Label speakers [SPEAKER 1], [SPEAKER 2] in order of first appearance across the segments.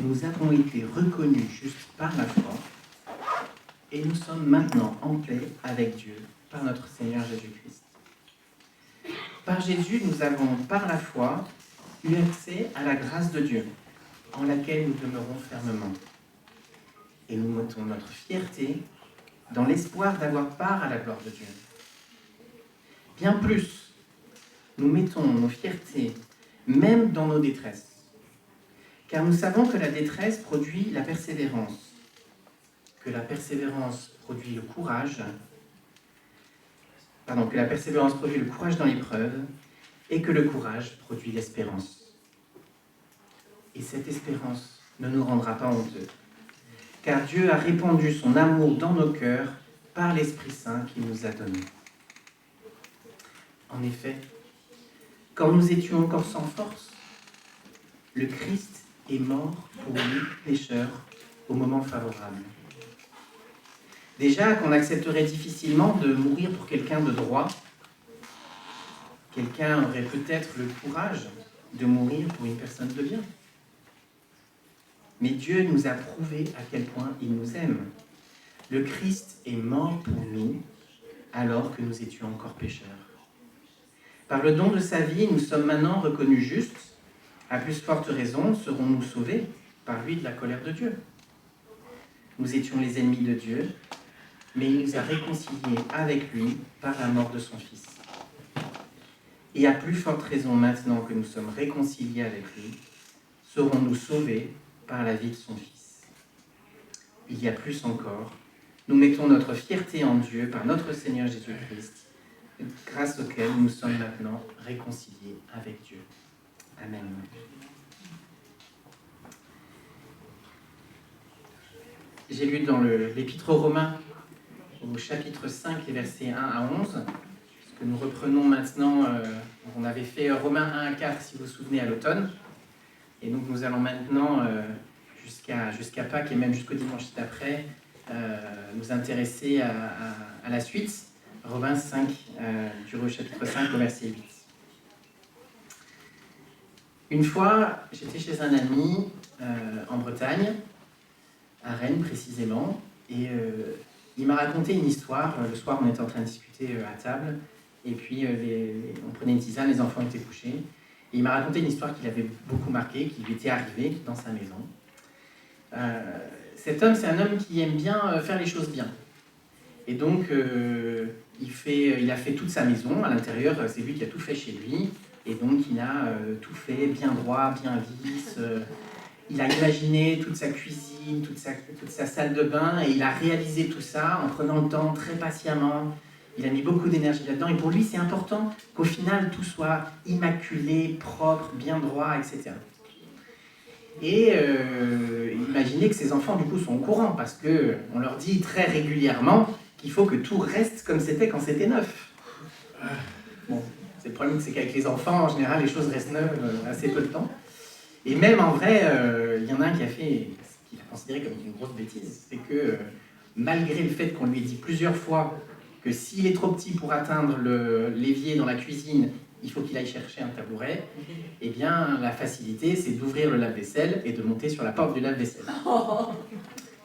[SPEAKER 1] nous avons été reconnus justes par la foi et nous sommes maintenant en paix avec Dieu par notre Seigneur Jésus-Christ. Par Jésus, nous avons par la foi eu accès à la grâce de Dieu, en laquelle nous demeurons fermement. Et nous mettons notre fierté dans l'espoir d'avoir part à la gloire de Dieu. Bien plus, nous mettons nos fiertés même dans nos détresses, car nous savons que la détresse produit la persévérance, que la persévérance produit le courage, que la persévérance produit le courage dans l'épreuve, et que le courage produit l'espérance. Et cette espérance ne nous rendra pas honteux, car Dieu a répandu son amour dans nos cœurs par l'Esprit Saint qu'il nous a donné. En effet, quand nous étions encore sans force, le Christ est mort pour nous, pécheurs, au moment favorable. Déjà qu'on accepterait difficilement de mourir pour quelqu'un de droit, quelqu'un aurait peut-être le courage de mourir pour une personne de bien. Mais Dieu nous a prouvé à quel point il nous aime. Le Christ est mort pour nous alors que nous étions encore pécheurs. Par le don de sa vie, nous sommes maintenant reconnus justes. À plus forte raison, serons-nous sauvés par lui de la colère de Dieu. Nous étions les ennemis de Dieu, mais il nous a réconciliés avec lui par la mort de son Fils. Et à plus forte raison, maintenant que nous sommes réconciliés avec lui, serons-nous sauvés par la vie de son Fils. Il y a plus encore, nous mettons notre fierté en Dieu par notre Seigneur Jésus-Christ, grâce auquel nous sommes maintenant réconciliés avec Dieu. Amen. J'ai lu dans l'Épître aux Romains, au chapitre 5, les versets 1 à 11, que nous reprenons maintenant. On avait fait Romains 1 à 4, si vous vous souvenez, à l'automne. Et donc nous allons maintenant, jusqu'à Pâques et même jusqu'au dimanche d'après, nous intéresser à la suite. Romains 5, du chapitre 5 au verset 8. Une fois, j'étais chez un ami en Bretagne, à Rennes précisément, et il m'a raconté une histoire. Le soir, on était en train de discuter à table, et puis on prenait une tisane, les enfants étaient couchés. Et il m'a raconté une histoire qui l'avait beaucoup marqué, qui lui était arrivée dans sa maison. Cet homme, c'est un homme qui aime bien faire les choses bien. Et donc, il a fait toute sa maison. À l'intérieur, c'est lui qui a tout fait chez lui. Et donc, il a tout fait bien droit, bien lisse. Il a imaginé toute sa cuisine, toute sa salle de bain. Et il a réalisé tout ça en prenant le temps très patiemment. Il a mis beaucoup d'énergie là-dedans. Et pour lui, c'est important qu'au final, tout soit immaculé, propre, bien droit, etc. Et imaginez que ces enfants, du coup, sont au courant. Parce qu'on leur dit très régulièrement qu'il faut que tout reste comme c'était quand c'était neuf. Bon, c'est le problème, c'est qu'avec les enfants, en général, les choses restent neuves assez peu de temps. Et même en vrai, il y en a un qui a fait ce qu'il a considéré comme une grosse bêtise. C'est que malgré le fait qu'on lui ait dit plusieurs fois que s'il est trop petit pour atteindre l'évier dans la cuisine, il faut qu'il aille chercher un tabouret, eh bien, la facilité, c'est d'ouvrir le lave-vaisselle et de monter sur la porte du lave-vaisselle.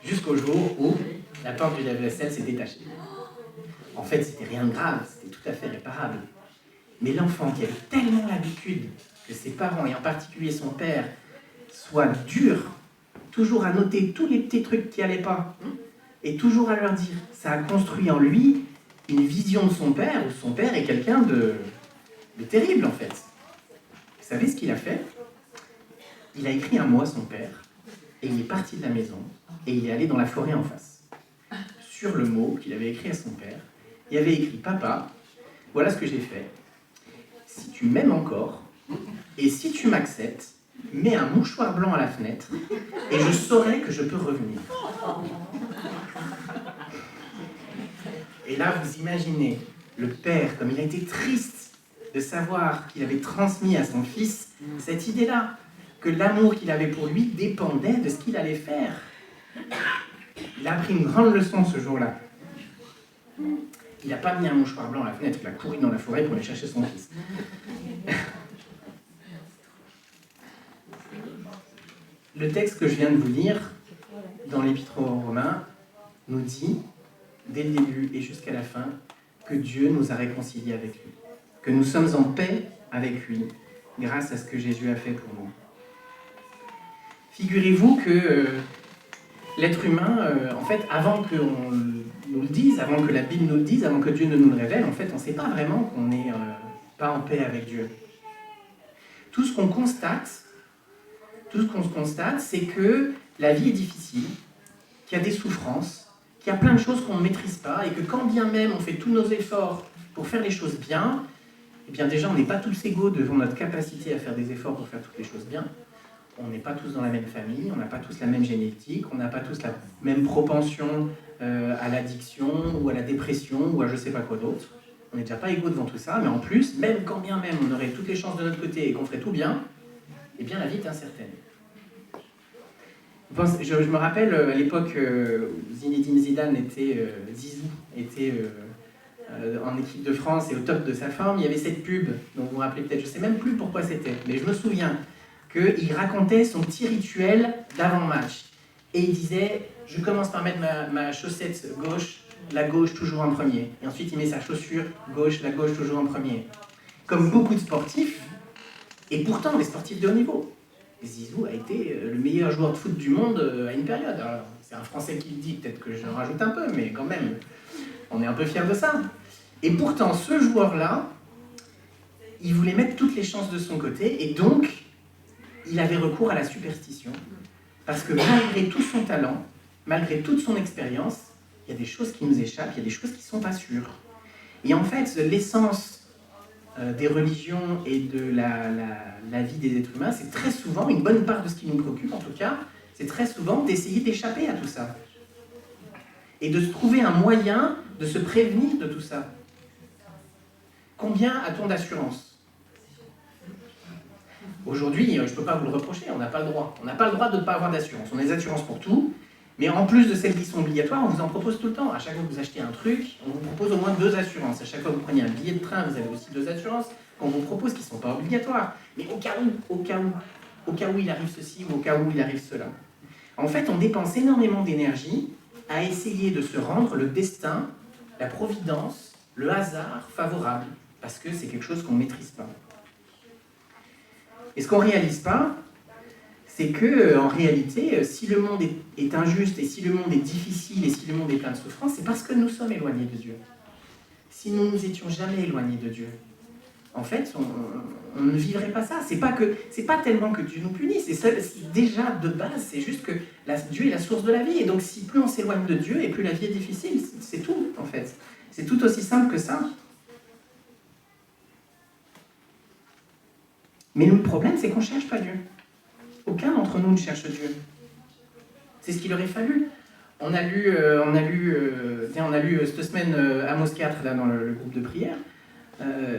[SPEAKER 1] Jusqu'au jour où la porte du lave-vaisselle s'est détachée. En fait, c'était rien de grave, c'était tout à fait réparable. Mais l'enfant qui avait tellement l'habitude que ses parents, et en particulier son père, soient durs, toujours à noter tous les petits trucs qui n'allaient pas, et toujours à leur dire, ça a construit en lui une vision de son père, où son père est quelqu'un de terrible en fait. Vous savez ce qu'il a fait? Il a écrit un mot à son père, et il est parti de la maison, et il est allé dans la forêt en face. Sur le mot qu'il avait écrit à son père, il avait écrit « Papa, voilà ce que j'ai fait. Si tu m'aimes encore, et si tu m'acceptes, mets un mouchoir blanc à la fenêtre, et je saurai que je peux revenir. » Et là, vous imaginez le père, comme il a été triste de savoir qu'il avait transmis à son fils cette idée-là, que l'amour qu'il avait pour lui dépendait de ce qu'il allait faire. Il a appris une grande leçon ce jour-là. Il n'a pas mis un mouchoir blanc à la fenêtre, il a couru dans la forêt pour aller chercher son fils. Le texte que je viens de vous lire dans l'Épître aux Romains nous dit, dès le début et jusqu'à la fin, que Dieu nous a réconciliés avec lui, que nous sommes en paix avec lui, grâce à ce que Jésus a fait pour nous. Figurez-vous que l'être humain, en fait, avant qu'on nous le dise, avant que la Bible nous le dise, avant que Dieu ne nous le révèle, en fait, on ne sait pas vraiment qu'on n'est pas en paix avec Dieu. Tout ce qu'on constate, c'est que la vie est difficile, qu'il y a des souffrances, qu'il y a plein de choses qu'on ne maîtrise pas, et que quand bien même on fait tous nos efforts pour faire les choses bien, eh bien déjà on n'est pas tous égaux devant notre capacité à faire des efforts pour faire toutes les choses bien. On n'est pas tous dans la même famille, on n'a pas tous la même génétique, on n'a pas tous la même propension à l'addiction ou à la dépression ou à je ne sais pas quoi d'autre. On n'est déjà pas égaux devant tout ça, mais en plus, même quand bien même on aurait toutes les chances de notre côté et qu'on ferait tout bien, eh bien la vie est incertaine. Je me rappelle à l'époque où Zinedine Zidane Zizou était en équipe de France et au top de sa forme, il y avait cette pub, dont vous vous rappelez peut-être, je ne sais même plus pourquoi c'était, mais je me souviens qu'il racontait son petit rituel d'avant-match. Et il disait, je commence par mettre ma chaussette gauche, la gauche toujours en premier. Et ensuite il met sa chaussure gauche, la gauche toujours en premier. Comme beaucoup de sportifs, et pourtant des sportifs de haut niveau. Zizou a été le meilleur joueur de foot du monde à une période. Alors, c'est un Français qui le dit, peut-être que je rajoute un peu, mais quand même, on est un peu fiers de ça. Et pourtant, ce joueur-là, il voulait mettre toutes les chances de son côté, et donc, il avait recours à la superstition. Parce que malgré tout son talent, malgré toute son expérience, il y a des choses qui nous échappent, il y a des choses qui ne sont pas sûres. Et en fait, l'essence des religions et de la vie des êtres humains, c'est très souvent, une bonne part de ce qui nous préoccupe en tout cas, c'est très souvent d'essayer d'échapper à tout ça. Et de se trouver un moyen de se prévenir de tout ça. Combien a-t-on d'assurance ? Aujourd'hui, je ne peux pas vous le reprocher, on n'a pas le droit. On n'a pas le droit de ne pas avoir d'assurance. On a des assurances pour tout, mais en plus de celles qui sont obligatoires, on vous en propose tout le temps. À chaque fois que vous achetez un truc, on vous propose au moins 2 assurances. À chaque fois que vous prenez un billet de train, vous avez aussi 2 assurances qu'on vous propose qui ne sont pas obligatoires. Mais au cas où il arrive ceci ou au cas où il arrive cela. En fait, on dépense énormément d'énergie à essayer de se rendre le destin, la providence, le hasard favorable, parce que c'est quelque chose qu'on ne maîtrise pas. Et ce qu'on ne réalise pas, c'est que en réalité, si le monde est injuste, et si le monde est difficile, et si le monde est plein de souffrances, c'est parce que nous sommes éloignés de Dieu. Si nous ne nous étions jamais éloignés de Dieu, en fait, on ne vivrait pas ça. C'est pas tellement que Dieu nous punisse, c'est déjà de base, c'est juste que Dieu est la source de la vie. Et donc, si plus on s'éloigne de Dieu, et plus la vie est difficile, c'est tout, en fait. C'est tout aussi simple que ça. Mais le problème, c'est qu'on ne cherche pas Dieu. Aucun d'entre nous ne cherche Dieu. C'est ce qu'il aurait fallu. On a lu cette semaine Amos 4 là, dans le groupe de prière.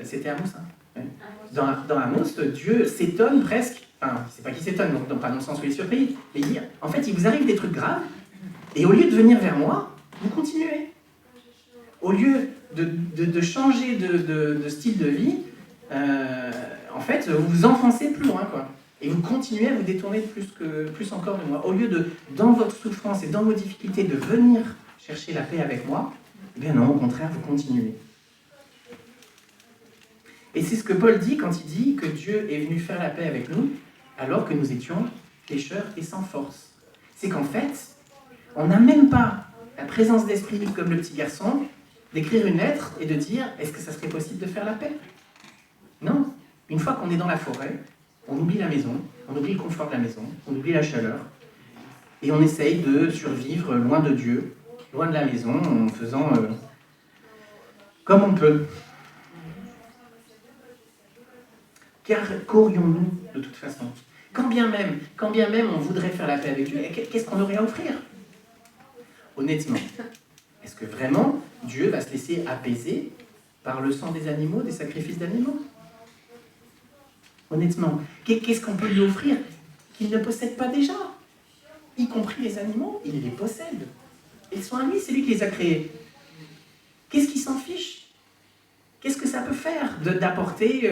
[SPEAKER 1] C'était Amos, hein, ouais. Dans Amos, Dieu s'étonne presque, enfin, c'est pas qu'il s'étonne, donc pas dans le sens où il est surpris, mais il dit, en fait, il vous arrive des trucs graves, et au lieu de venir vers moi, vous continuez. Au lieu de changer de style de vie, en fait, vous vous enfoncez plus loin, quoi. Et vous continuez à vous détourner plus encore de moi. Au lieu dans votre souffrance et dans vos difficultés, de venir chercher la paix avec moi, eh bien non, au contraire, vous continuez. Et c'est ce que Paul dit quand il dit que Dieu est venu faire la paix avec nous, alors que nous étions pécheurs et sans force. C'est qu'en fait, on n'a même pas la présence d'esprit comme le petit garçon, d'écrire une lettre et de dire « Est-ce que ça serait possible de faire la paix ?» Non. Une fois qu'on est dans la forêt, on oublie la maison, on oublie le confort de la maison, on oublie la chaleur, et on essaye de survivre loin de Dieu, loin de la maison, en faisant comme on peut. Car qu'aurions-nous de toute façon ? Quand bien même on voudrait faire la paix avec Dieu, qu'est-ce qu'on aurait à offrir ? Honnêtement, est-ce que vraiment Dieu va se laisser apaiser par le sang des animaux, des sacrifices d'animaux ? Honnêtement, qu'est-ce qu'on peut lui offrir qu'il ne possède pas déjà ? Y compris les animaux, il les possède. Ils sont à lui, c'est lui qui les a créés. Qu'est-ce qu'il s'en fiche ? Qu'est-ce que ça peut faire d'apporter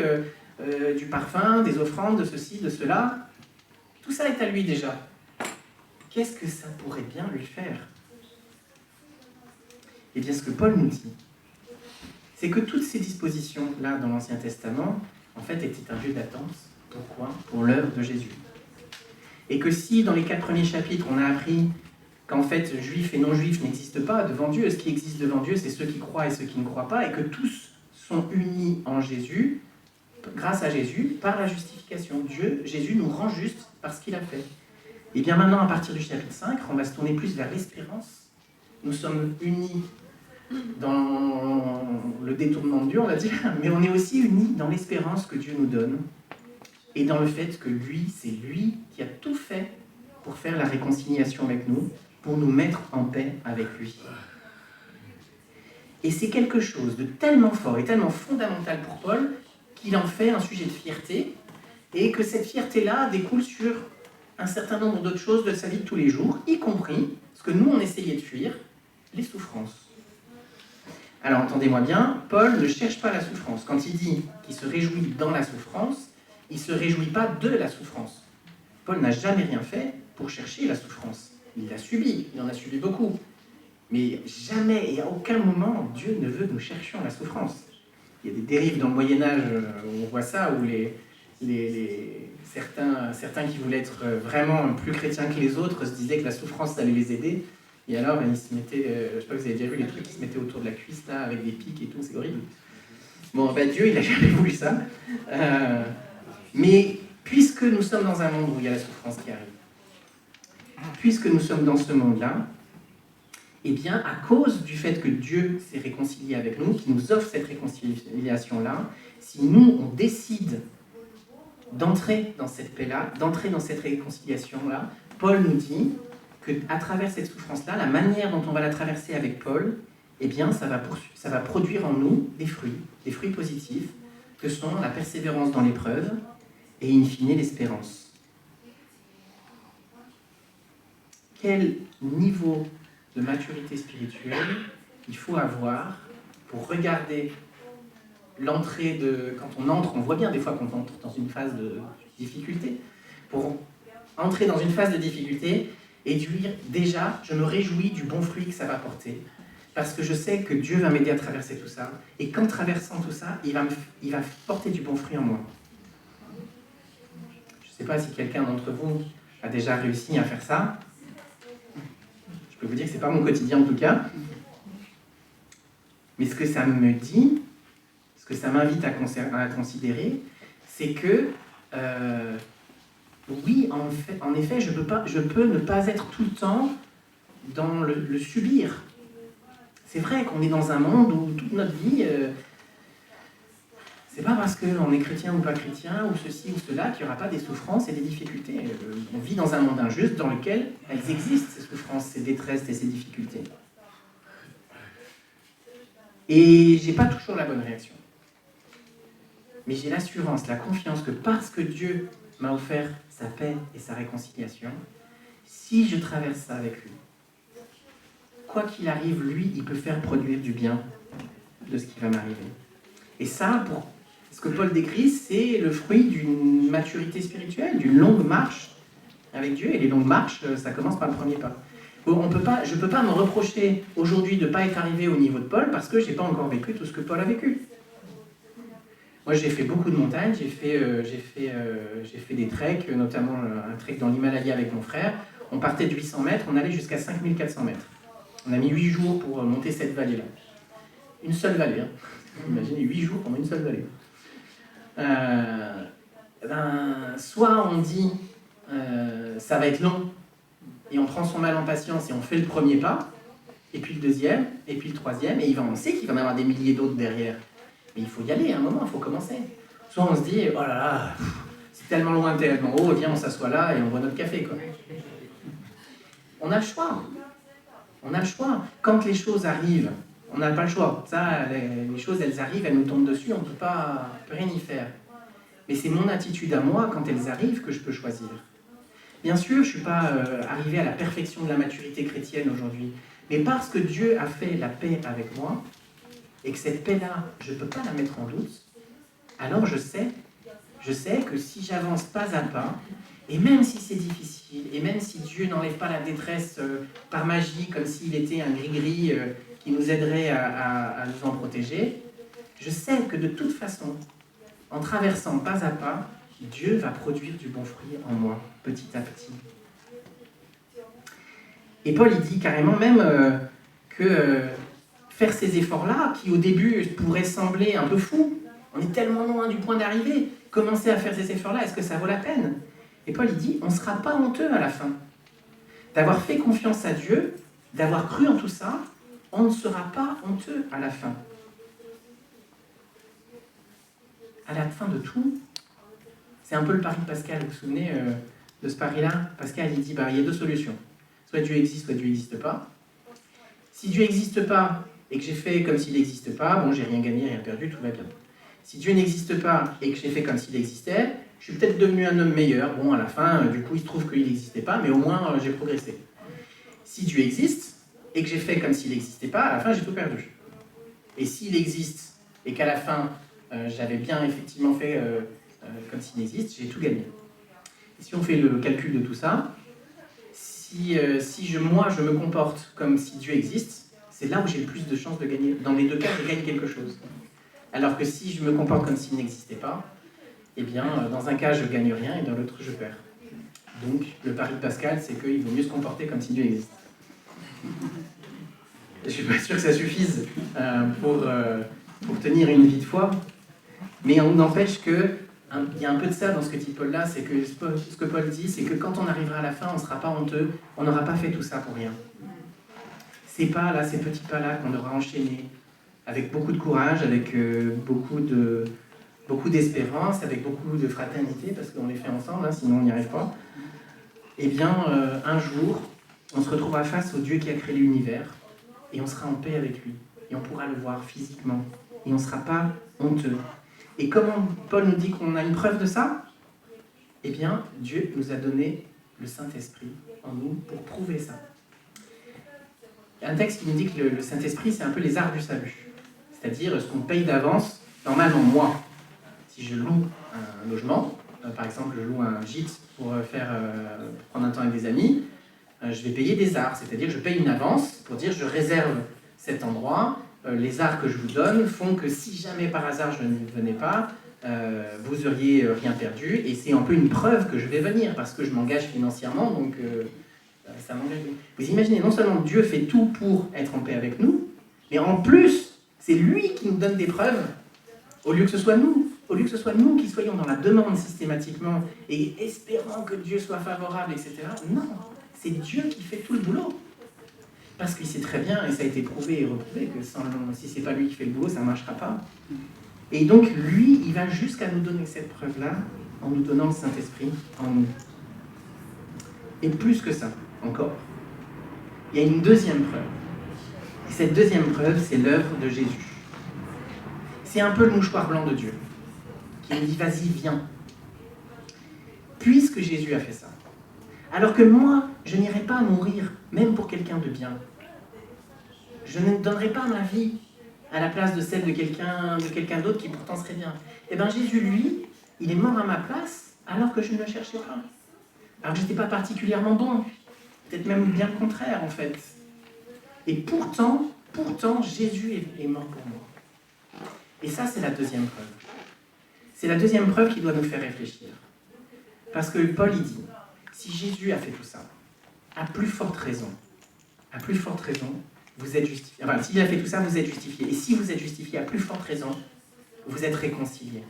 [SPEAKER 1] du parfum, des offrandes, de ceci, de cela ? Tout ça est à lui déjà. qu'est-ce que ça pourrait bien lui faire? Eh bien, ce que Paul nous dit, c'est que toutes ces dispositions-là dans l'Ancien Testament, en fait, étaient un lieu d'attente. Pourquoi? Pour l'œuvre de Jésus. Et que si, dans les 4 premiers chapitres, on a appris qu'en fait, juifs et non-juifs n'existent pas devant Dieu, ce qui existe devant Dieu, c'est ceux qui croient et ceux qui ne croient pas, et que tous sont unis en Jésus, grâce à Jésus, par la justification. Jésus nous rend justes par ce qu'il a fait. Et bien maintenant, à partir du chapitre 5, on va se tourner plus vers l'espérance. Nous sommes unis dans le détournement de Dieu, on va dire, mais on est aussi unis dans l'espérance que Dieu nous donne, et dans le fait que c'est lui qui a tout fait pour faire la réconciliation avec nous, pour nous mettre en paix avec lui. Et c'est quelque chose de tellement fort et tellement fondamental pour Paul qu'il en fait un sujet de fierté, et que cette fierté-là découle sur un certain nombre d'autres choses de sa vie de tous les jours, y compris ce que nous on essayait de fuir, les souffrances. Alors entendez-moi bien, Paul ne cherche pas la souffrance. Quand il dit qu'il se réjouit dans la souffrance, il ne se réjouit pas de la souffrance. Paul n'a jamais rien fait pour chercher la souffrance. Il l'a subie, il en a subi beaucoup. Mais jamais et à aucun moment, Dieu ne veut que nous cherchions la souffrance. Il y a des dérives dans le Moyen-Âge où on voit ça, où certains qui voulaient être vraiment plus chrétiens que les autres se disaient que la souffrance allait les aider. Et alors, ils se mettaient, je ne sais pas si vous avez déjà vu les trucs qui se mettaient autour de la cuisse, là, avec des pics et tout, c'est horrible. Bon, ben Dieu, il n'a jamais voulu ça. Mais puisque nous sommes dans un monde où il y a la souffrance qui arrive, puisque nous sommes dans ce monde-là, eh bien, à cause du fait que Dieu s'est réconcilié avec nous, qu'il nous offre cette réconciliation-là, si nous, on décide d'entrer dans cette paix-là, d'entrer dans cette réconciliation-là, Paul nous dit qu'à travers cette souffrance-là, la manière dont on va la traverser avec Paul, eh bien, ça va produire en nous des fruits positifs, que sont la persévérance dans l'épreuve et, in fine, l'espérance. Quel niveau de maturité spirituelle il faut avoir pour regarder l'entrée de... Quand on entre, on voit bien des fois qu'on entre dans une phase de difficulté. Pour entrer dans une phase de difficulté et dire, déjà, je me réjouis du bon fruit que ça va porter, parce que je sais que Dieu va m'aider à traverser tout ça, et qu'en traversant tout ça, il va porter du bon fruit en moi. Je ne sais pas si quelqu'un d'entre vous a déjà réussi à faire ça. Je peux vous dire que ce n'est pas mon quotidien en tout cas. Mais ce que ça me dit, ce que ça m'invite à considérer, c'est que, oui, en effet, je peux ne pas être tout le temps dans le subir. C'est vrai qu'on est dans un monde où toute notre vie, c'est pas parce qu'on est chrétien ou pas chrétien, ou ceci ou cela, qu'il n'y aura pas des souffrances et des difficultés. On vit dans un monde injuste dans lequel elles existent, ces souffrances, ces détresses et ces difficultés. Et j'ai pas toujours la bonne réaction. Mais j'ai l'assurance, la confiance que parce que Dieu m'a offert sa paix et sa réconciliation, si je traverse ça avec lui, quoi qu'il arrive, lui, il peut faire produire du bien de ce qui va m'arriver. Et ça, pour ce que Paul décrit, c'est le fruit d'une maturité spirituelle, d'une longue marche avec Dieu. Et les longues marches, ça commence par le premier pas. Je ne peux pas me reprocher aujourd'hui de ne pas être arrivé au niveau de Paul parce que je n'ai pas encore vécu tout ce que Paul a vécu. Moi, j'ai fait beaucoup de montagnes, j'ai fait des treks, notamment un trek dans l'Himalaya avec mon frère. On partait de 800 mètres, on allait jusqu'à 5400 mètres. On a mis 8 jours pour monter cette vallée-là. Une seule vallée, hein. Imaginez 8 jours pendant une seule vallée. Soit on dit ça va être long, et on prend son mal en patience et on fait le premier pas, et puis le deuxième, et puis le troisième, et on sait qu'il va y en avoir des milliers d'autres derrière. Mais il faut y aller à un moment, il faut commencer. Soit on se dit, oh là là, c'est tellement loin, tellement haut, viens on s'assoit là et on boit notre café, quoi. On a le choix. On a le choix. Quand les choses arrivent, on n'a pas le choix. Ça, les choses, elles arrivent, elles nous tombent dessus, on ne peut rien y faire. Mais c'est mon attitude à moi, quand elles arrivent, que je peux choisir. Bien sûr, je ne suis pas arrivé à la perfection de la maturité chrétienne aujourd'hui. Mais parce que Dieu a fait la paix avec moi, et que cette paix-là, je ne peux pas la mettre en doute, alors je sais que si j'avance pas à pas, Et même si c'est difficile, et même si Dieu n'enlève pas la détresse par magie, comme s'il était un gris-gris qui nous aiderait à nous en protéger, je sais que de toute façon, en traversant pas à pas, Dieu va produire du bon fruit en moi, petit à petit. Et Paul, il dit carrément même que faire ces efforts-là, qui au début pourraient sembler un peu fous, on est tellement loin du point d'arrivée, commencer à faire ces efforts-là, est-ce que ça vaut la peine? Et Paul, il dit, on ne sera pas honteux à la fin. D'avoir fait confiance à Dieu, d'avoir cru en tout ça, on ne sera pas honteux à la fin. À la fin de tout, c'est un peu le pari de Pascal, vous vous souvenez de ce pari-là? Pascal, il dit, il y a deux solutions. Soit Dieu existe, soit Dieu n'existe pas. Si Dieu n'existe pas et que j'ai fait comme s'il n'existe pas, bon, j'ai rien gagné, rien perdu, tout va bien. Si Dieu n'existe pas et que j'ai fait comme s'il existait, je suis peut-être devenu un homme meilleur. Bon, à la fin, du coup, il se trouve qu'il n'existait pas, mais au moins, j'ai progressé. Si Dieu existe et que j'ai fait comme s'il n'existait pas, à la fin, j'ai tout perdu. Et s'il existe et qu'à la fin, j'avais bien effectivement fait comme s'il existe, j'ai tout gagné. Et si on fait le calcul de tout ça, si moi, je me comporte comme si Dieu existe, c'est là où j'ai le plus de chances de gagner. Dans les deux cas, je gagne quelque chose. Alors que si je me comporte comme s'il n'existait pas, eh bien, dans un cas, je ne gagne rien et dans l'autre, je perds. Donc, le pari de Pascal, c'est qu'il vaut mieux se comporter comme si Dieu existe. Je ne suis pas sûr que ça suffise pour tenir une vie de foi, mais on n'empêche qu'il y a un peu de ça dans ce que dit Paul là, c'est que ce que Paul dit, c'est que quand on arrivera à la fin, on ne sera pas honteux, on n'aura pas fait tout ça pour rien. Ces pas-là, ces petits pas-là qu'on aura enchaînés, avec beaucoup de courage, avec beaucoup d'espérance, avec beaucoup de fraternité, parce qu'on les fait ensemble, hein, sinon on n'y arrive pas, eh bien, un jour, on se retrouvera face au Dieu qui a créé l'univers, et on sera en paix avec lui, et on pourra le voir physiquement, et on ne sera pas honteux. Et comment Paul nous dit qu'on a une preuve de ça? Eh bien, Dieu nous a donné le Saint-Esprit en nous pour prouver ça. Il y a un texte qui nous dit que le Saint-Esprit, c'est un peu les arts du salut. C'est-à-dire ce qu'on paye d'avance. Normalement, moi, si je loue un logement, par exemple, je loue un gîte pour prendre un temps avec des amis, je vais payer des arts. C'est-à-dire que je paye une avance pour dire je réserve cet endroit. Les arts que je vous donne font que si jamais par hasard je ne venais pas, vous auriez rien perdu. Et c'est un peu une preuve que je vais venir parce que je m'engage financièrement, donc ça m'engage. Vous imaginez, non seulement Dieu fait tout pour être en paix avec nous, mais en plus, c'est lui qui nous donne des preuves, au lieu que ce soit nous qui soyons dans la demande systématiquement et espérant que Dieu soit favorable, etc. Non, c'est Dieu qui fait tout le boulot. Parce qu'il sait très bien, et ça a été prouvé et reprouvé, que si c'est pas lui qui fait le boulot, ça ne marchera pas. Et donc, lui, il va jusqu'à nous donner cette preuve-là, en nous donnant le Saint-Esprit en nous. Et plus que ça, encore, il y a une deuxième preuve. Et cette deuxième preuve, c'est l'œuvre de Jésus. C'est un peu le mouchoir blanc de Dieu, qui nous dit, vas-y, viens. Puisque Jésus a fait ça. Alors que moi, je n'irai pas mourir, même pour quelqu'un de bien. Je ne donnerai pas ma vie à la place de celle de quelqu'un d'autre qui pourtant serait bien. Eh bien Jésus, lui, il est mort à ma place alors que je ne le cherchais pas. Alors que je n'étais pas particulièrement bon. Peut-être même bien le contraire, en fait. Et pourtant, Jésus est mort pour moi. Et ça, c'est la deuxième preuve. C'est la deuxième preuve qui doit nous faire réfléchir. Parce que Paul, il dit, si Jésus a fait tout ça, à plus forte raison, vous êtes justifiés. Enfin, s'il a fait tout ça, vous êtes justifiés. Et si vous êtes justifiés, à plus forte raison, vous êtes réconciliés.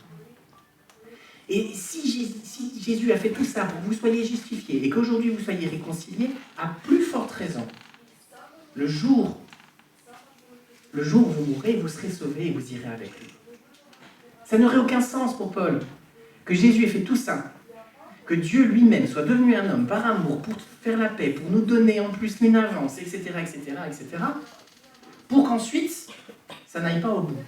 [SPEAKER 1] Et si Jésus a fait tout ça pour que vous soyez justifiés et qu'aujourd'hui vous soyez réconciliés, à plus forte raison, le jour où vous mourrez, vous serez sauvés et vous irez avec lui. Ça n'aurait aucun sens pour Paul que Jésus ait fait tout ça, que Dieu lui-même soit devenu un homme par amour, pour faire la paix, pour nous donner en plus une avance, etc., pour qu'ensuite, ça n'aille pas au bout.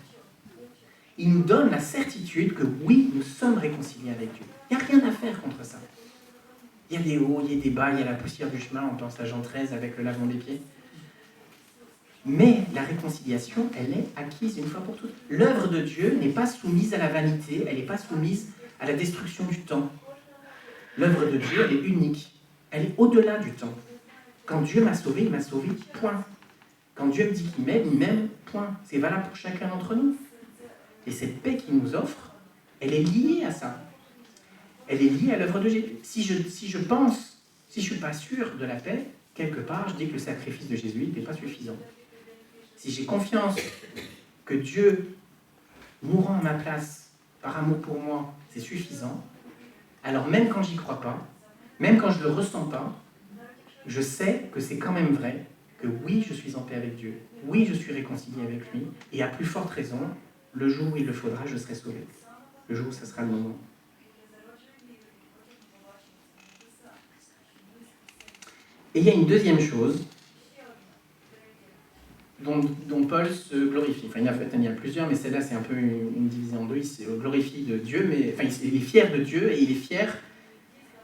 [SPEAKER 1] Il nous donne la certitude que oui, nous sommes réconciliés avec Dieu. Il n'y a rien à faire contre ça. Il y a des hauts, il y a des bas, il y a la poussière du chemin, on pense à Jean 13 avec le lavement des pieds. Mais la réconciliation, elle est acquise une fois pour toutes. L'œuvre de Dieu n'est pas soumise à la vanité, elle n'est pas soumise à la destruction du temps. L'œuvre de Dieu, elle est unique. Elle est au-delà du temps. Quand Dieu m'a sauvé, il m'a sauvé, point. Quand Dieu me dit qu'il m'aime, point. C'est valable pour chacun d'entre nous. Et cette paix qu'il nous offre, elle est liée à ça. Elle est liée à l'œuvre de Jésus. Si je ne suis pas sûr de la paix, quelque part, je dis que le sacrifice de Jésus n'est pas suffisant. Si j'ai confiance que Dieu, mourant à ma place, par amour pour moi, c'est suffisant, alors même quand j'y crois pas, même quand je ne le ressens pas, je sais que c'est quand même vrai, que oui, je suis en paix avec Dieu, oui, je suis réconcilié avec lui, et à plus forte raison, le jour où il le faudra, je serai sauvé. Le jour où ça sera le moment. Et il y a une deuxième chose dont Paul se glorifie. Enfin, il y a plusieurs, mais celle-là, c'est un peu une divisée en deux. Il se glorifie de Dieu, mais enfin, il est fier de Dieu, et il est fier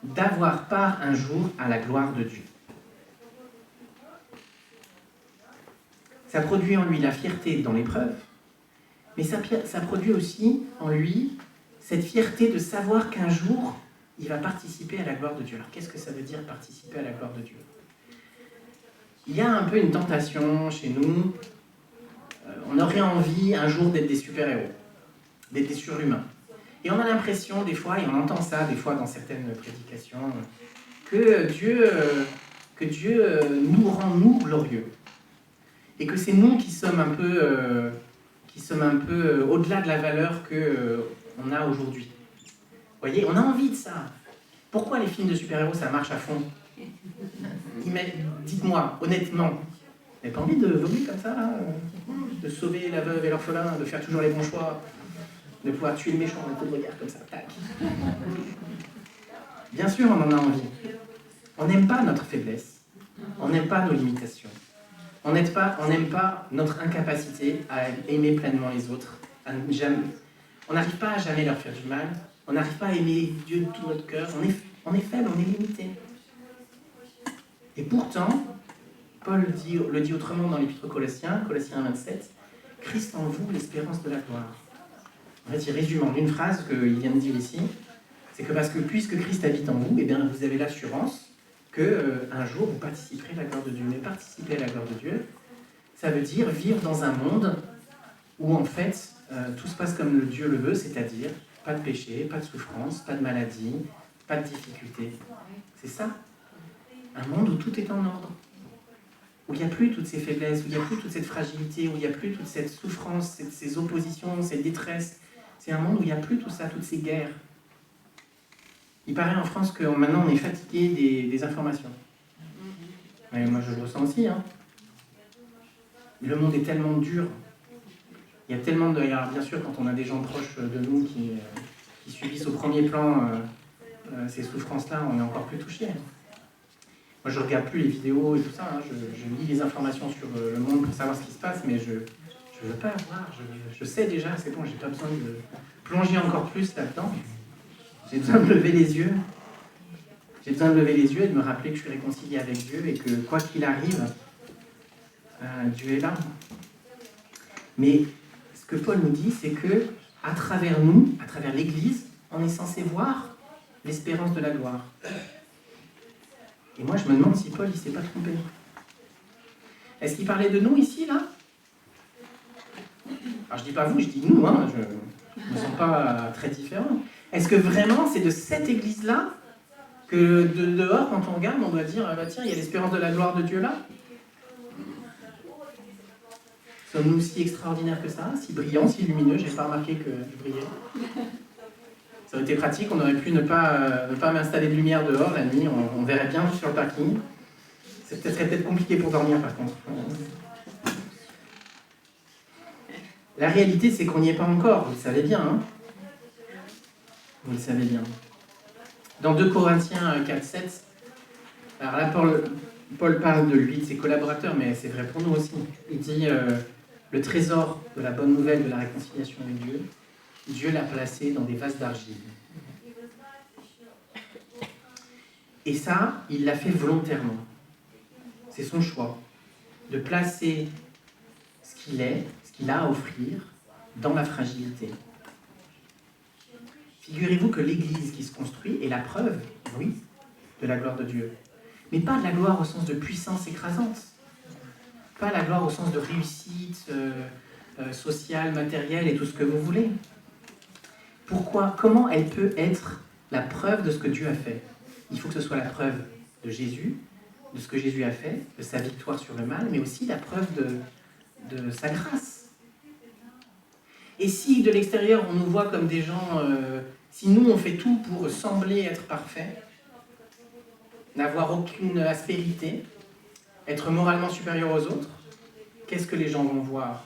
[SPEAKER 1] d'avoir part un jour à la gloire de Dieu. Ça produit en lui la fierté dans l'épreuve, mais ça produit aussi en lui cette fierté de savoir qu'un jour, il va participer à la gloire de Dieu. Alors, qu'est-ce que ça veut dire participer à la gloire de Dieu ? Il y a un peu une tentation chez nous. On aurait envie un jour d'être des super-héros, d'être des surhumains. Et on a l'impression des fois, et on entend ça des fois dans certaines prédications, que Dieu nous rend nous glorieux. Et que c'est nous qui sommes un peu, au-delà de la valeur qu'on a aujourd'hui. Vous voyez, on a envie de ça. Pourquoi les films de super-héros, ça marche à fond ? Dites-moi, honnêtement, vous n'avez pas envie de voler comme ça, là, de sauver la veuve et l'orphelin, de faire toujours les bons choix, de pouvoir tuer le méchant d'un coup de regard comme ça, tac. Bien sûr, on en a envie. On n'aime pas notre faiblesse, on n'aime pas nos limitations, on n'aime pas notre incapacité à aimer pleinement les autres, on n'arrive pas à jamais leur faire du mal, on n'arrive pas à aimer Dieu de tout notre cœur, on est faible, on est limité. Et pourtant, Paul le dit autrement dans l'Épître aux Colossiens 27, « Christ en vous, l'espérance de la gloire ». En fait, il résume en une phrase qu'il vient de dire ici, c'est que parce que puisque Christ habite en vous, eh bien, vous avez l'assurance qu'un jour, vous participerez à la gloire de Dieu. Mais participer à la gloire de Dieu, ça veut dire vivre dans un monde où, en fait, tout se passe comme Dieu le veut, c'est-à-dire pas de péché, pas de souffrance, pas de maladie, pas de difficulté. C'est ça. Un monde où tout est en ordre. Où il n'y a plus toutes ces faiblesses, où il n'y a plus toute cette fragilité, où il n'y a plus toute cette souffrance, ces oppositions, cette détresse. C'est un monde où il n'y a plus tout ça, toutes ces guerres. Il paraît en France que maintenant on est fatigué des informations. Mais moi je le ressens aussi. Hein. Le monde est tellement dur. Il y a tellement de... Alors, bien sûr, quand on a des gens proches de nous qui subissent au premier plan ces souffrances-là, on est encore plus touché. Moi, je ne regarde plus les vidéos et tout ça. Hein. Je lis les informations sur le monde pour savoir ce qui se passe, mais je ne veux pas voir. Je sais déjà, c'est bon, j'ai pas besoin de plonger encore plus là-dedans. J'ai besoin de lever les yeux. J'ai besoin de lever les yeux et de me rappeler que je suis réconcilié avec Dieu et que quoi qu'il arrive, Dieu est là. Mais ce que Paul nous dit, c'est que à travers nous, à travers l'Église, on est censé voir l'espérance de la gloire. Et moi, je me demande si Paul, il ne s'est pas trompé. Est-ce qu'il parlait de nous ici, là ? Alors, je ne dis pas vous, je dis nous, hein, je ne me sens pas très différent. Est-ce que vraiment, c'est de cette Église-là que de dehors, quand on regarde, on doit dire, ah bah tiens, il y a l'espérance de la gloire de Dieu là ? Sommes-nous si extraordinaires que ça, si brillants, si lumineux ? Je n'ai pas remarqué que je brillais. Ça aurait été pratique, on aurait pu ne pas m'installer de lumière dehors la nuit, on verrait bien sur le parking. Ce serait peut-être compliqué pour dormir par contre. La réalité, c'est qu'on n'y est pas encore, vous le savez bien. Hein, vous le savez bien. Dans 2 Corinthiens 4-7, alors là, Paul parle de lui, de ses collaborateurs, mais c'est vrai pour nous aussi. Il dit le trésor de la bonne nouvelle de la réconciliation avec Dieu, Dieu l'a placé dans des vases d'argile. Et ça, il l'a fait volontairement. C'est son choix de placer ce qu'il est, ce qu'il a à offrir, dans la fragilité. Figurez-vous que l'Église qui se construit est la preuve Oui, de la gloire de Dieu. Mais pas de la gloire au sens de puissance écrasante. Pas la gloire au sens de réussite sociale, matérielle et tout ce que vous voulez. Pourquoi? Comment elle peut être la preuve de ce que Dieu a fait? Il faut que ce soit la preuve de Jésus, de ce que Jésus a fait, de sa victoire sur le mal, mais aussi la preuve de sa grâce. Et si de l'extérieur on nous voit comme des gens, si nous on fait tout pour sembler être parfaits, n'avoir aucune aspérité, être moralement supérieur aux autres, qu'est-ce que les gens vont voir?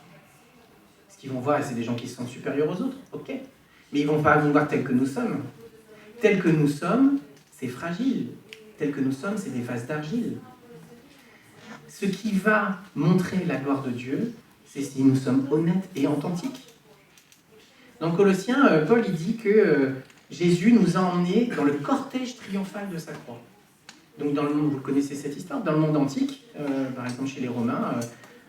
[SPEAKER 1] Ce qu'ils vont voir, c'est des gens qui se sentent supérieurs aux autres, ok. Mais ils ne vont pas nous voir tels que nous sommes. Tels que nous sommes, c'est fragile. Tels que nous sommes, c'est des vases d'argile. Ce qui va montrer la gloire de Dieu, c'est si nous sommes honnêtes et authentiques. Dans Colossiens, Paul il dit que Jésus nous a emmenés dans le cortège triomphal de sa croix. Donc dans le monde, vous connaissez cette histoire, dans le monde antique, par exemple chez les Romains,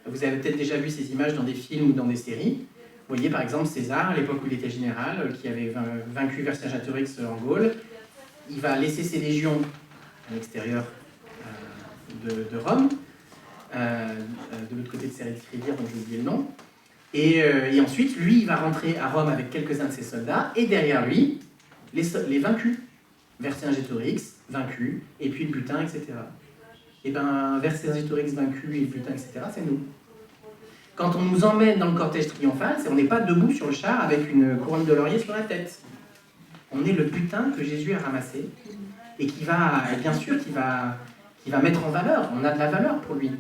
[SPEAKER 1] vous avez peut-être déjà vu ces images dans des films ou dans des séries. Vous voyez par exemple César, à l'époque où il était général, qui avait vaincu Vercingétorix en Gaule, il va laisser ses légions à l'extérieur de Rome, de l'autre côté de cette rivière dont j'ai oublié le nom, et ensuite lui il va rentrer à Rome avec quelques-uns de ses soldats, et derrière lui, les vaincus. Vercingétorix, vaincu, et puis le butin, etc. Et bien, Vercingétorix vaincu et le butin, etc., c'est nous. Quand on nous emmène dans le cortège triomphal, on n'est pas debout sur le char avec une couronne de laurier sur la tête. On est le butin que Jésus a ramassé, et qui va, bien sûr, qui va mettre en valeur. On a de la valeur pour lui.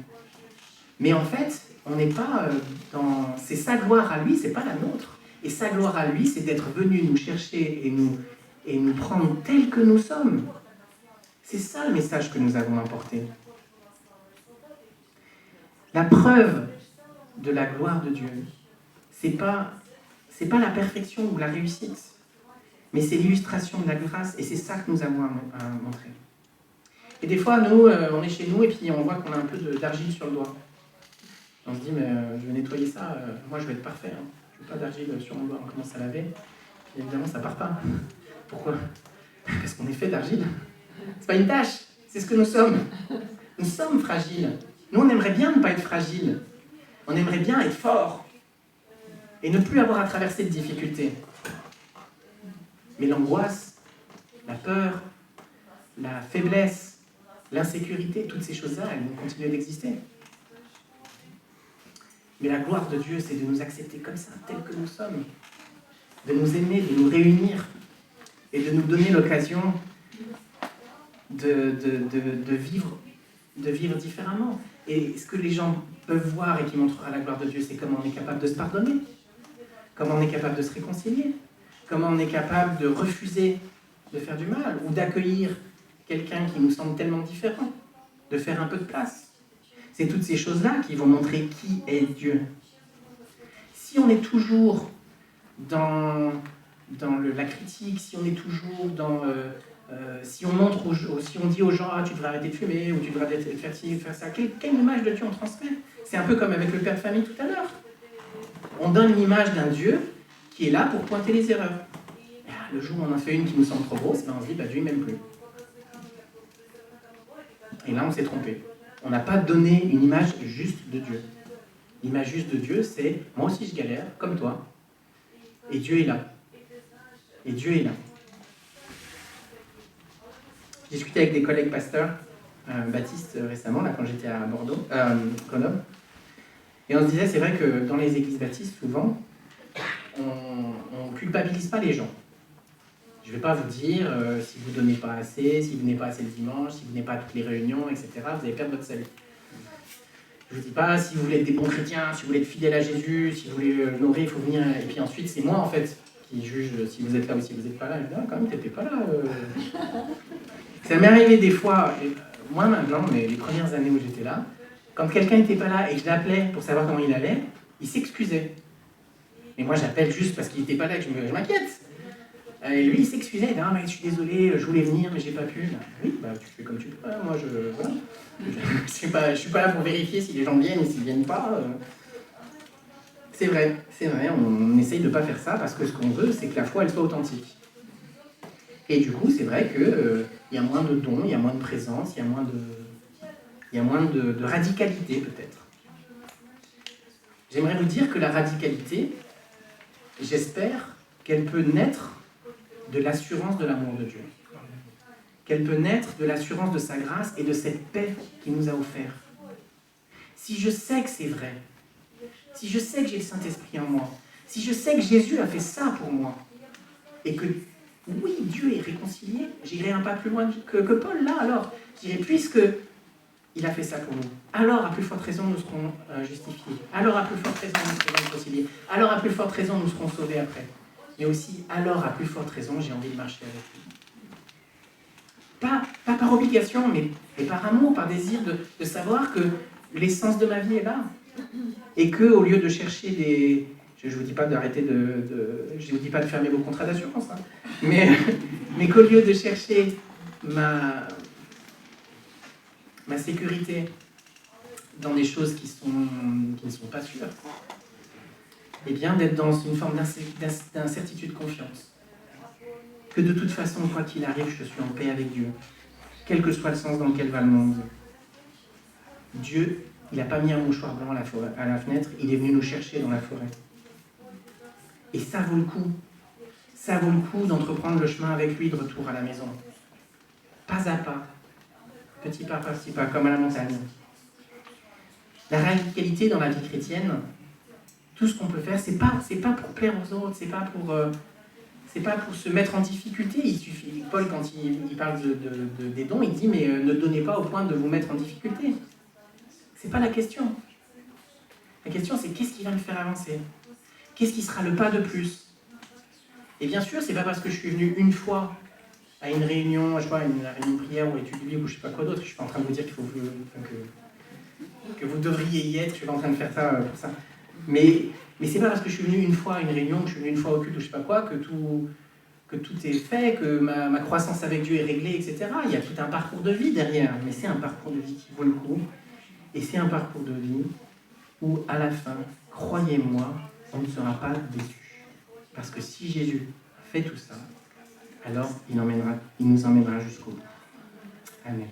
[SPEAKER 1] Mais en fait, on n'est pas dans... C'est sa gloire à lui, c'est pas la nôtre. Et sa gloire à lui, c'est d'être venu nous chercher et nous prendre tels que nous sommes. C'est ça le message que nous avons apporté. La preuve de la gloire de Dieu, c'est pas la perfection ou la réussite, mais c'est l'illustration de la grâce, et c'est ça que nous avons à montrer. Et des fois, nous, on est chez nous, et puis on voit qu'on a un peu d'argile sur le doigt. On se dit, mais je vais nettoyer ça, moi je vais être parfait, hein. Je veux pas d'argile sur mon doigt, on commence à laver, puis évidemment ça part pas. Pourquoi? Parce qu'on est fait d'argile. C'est pas une tâche, c'est ce que nous sommes. Nous sommes fragiles. Nous, on aimerait bien ne pas être fragiles. On aimerait bien être fort et ne plus avoir à traverser de difficultés. Mais l'angoisse, la peur, la faiblesse, l'insécurité, toutes ces choses-là, elles vont continuer d'exister. Mais la gloire de Dieu, c'est de nous accepter comme ça, tels que nous sommes, de nous aimer, de nous réunir et de nous donner l'occasion de vivre différemment. Et ce que les gens peuvent voir et qui montrera la gloire de Dieu, c'est comment on est capable de se pardonner, comment on est capable de se réconcilier, comment on est capable de refuser de faire du mal ou d'accueillir quelqu'un qui nous semble tellement différent, de faire un peu de place. C'est toutes ces choses-là qui vont montrer qui est Dieu. Si on est toujours dans la critique, si on est toujours dans... si on dit aux gens « Ah, tu devrais arrêter de fumer » ou « Tu devrais faire ci, faire ça », quelle image de Dieu on transmet? C'est un peu comme avec le père de famille tout à l'heure. On donne l'image d'un Dieu qui est là pour pointer les erreurs. Le jour où on en fait une qui nous semble trop grosse, on se dit « Dieu, il m'aime plus ». Et là, on s'est trompé. On n'a pas donné une image juste de Dieu. L'image juste de Dieu, c'est « Moi aussi, je galère, comme toi. Et Dieu est là. » Et Dieu est là. J'ai discuté avec des collègues pasteurs baptistes récemment, là, quand j'étais à Bordeaux, Grenoble. Et on se disait, c'est vrai que dans les églises baptistes, souvent, on ne culpabilise pas les gens. Je ne vais pas vous dire, si vous ne donnez pas assez, si vous venez pas assez le dimanche, si vous venez pas à toutes les réunions, etc., vous allez perdre votre salut. Je ne vous dis pas, si vous voulez être des bons chrétiens, si vous voulez être fidèles à Jésus, si vous voulez l'honorer, il faut venir. Et puis ensuite, c'est moi, en fait, qui juge si vous êtes là ou si vous n'êtes pas là. Je dis, ah, quand même, tu n'étais pas là. Ça m'est arrivé des fois, moi maintenant, mais les premières années où j'étais là, quand quelqu'un n'était pas là et que je l'appelais pour savoir comment il allait, il s'excusait. Et moi, j'appelle juste parce qu'il n'était pas là et que je m'inquiète. Et lui, il s'excusait, il disait, ah, mais je suis désolé, je voulais venir, mais j'ai pas pu. Oui, tu fais comme tu peux. Moi, voilà. Je suis pas là pour vérifier si les gens viennent ou s'ils viennent pas. C'est vrai, on essaye de ne pas faire ça parce que ce qu'on veut, c'est que la foi, elle soit authentique. Et du coup, c'est vrai qu'il il y a moins de dons, il y a moins de présence, il y a moins de radicalité peut-être. J'aimerais vous dire que la radicalité, j'espère qu'elle peut naître de l'assurance de l'amour de Dieu. Qu'elle peut naître de l'assurance de sa grâce et de cette paix qu'il nous a offert. Si je sais que c'est vrai, si je sais que j'ai le Saint-Esprit en moi, si je sais que Jésus a fait ça pour moi, et que, oui, Dieu est réconcilié, j'irai un pas plus loin que Paul, là, alors. J'irai, puisque il a fait ça pour nous, alors à plus forte raison, nous serons justifiés. Alors à plus forte raison, nous serons réconciliés. Alors à plus forte raison, nous serons sauvés après. Mais aussi, alors à plus forte raison, j'ai envie de marcher avec lui. Pas par obligation, mais par amour, par désir de savoir que l'essence de ma vie est là. Et qu'au lieu de chercher des... Je ne vous dis pas d'arrêter je ne vous dis pas de fermer vos contrats d'assurance, hein, mais qu'au lieu de chercher ma sécurité dans des choses qui ne sont pas sûres, et bien d'être dans une forme d'incertitude, confiance. Que de toute façon, quoi qu'il arrive, je suis en paix avec Dieu, quel que soit le sens dans lequel va le monde. Dieu, il n'a pas mis un mouchoir blanc à la fenêtre, il est venu nous chercher dans la forêt. Et ça vaut le coup. Ça vaut le coup d'entreprendre le chemin avec lui de retour à la maison. Pas à pas, petit pas par petit pas, comme à la montagne. La radicalité dans la vie chrétienne, tout ce qu'on peut faire, c'est pas pour plaire aux autres, c'est pas pour se mettre en difficulté. Il suffit, Paul, quand il parle des dons, il dit, mais ne donnez pas au point de vous mettre en difficulté. C'est pas la question. La question, c'est qu'est-ce qui va me faire avancer? Qu'est-ce qui sera le pas de plus? Et bien sûr, c'est pas parce que je suis venu une fois à une réunion, je sais pas, une réunion de prière ou étude biblique ou je sais pas quoi d'autre, je suis pas en train de vous dire qu'il faut que vous devriez y être, je suis pas en train de faire ça pour ça. Mais c'est pas parce que je suis venu une fois à une réunion, que je suis venu une fois au culte ou je sais pas quoi, que tout est fait, que ma croissance avec Dieu est réglée, etc. Il y a tout un parcours de vie derrière, mais c'est un parcours de vie qui vaut le coup. Et c'est un parcours de vie où, à la fin, croyez-moi, on ne sera pas déçu. Parce que si Jésus fait tout ça, alors il nous emmènera jusqu'au bout. Amen.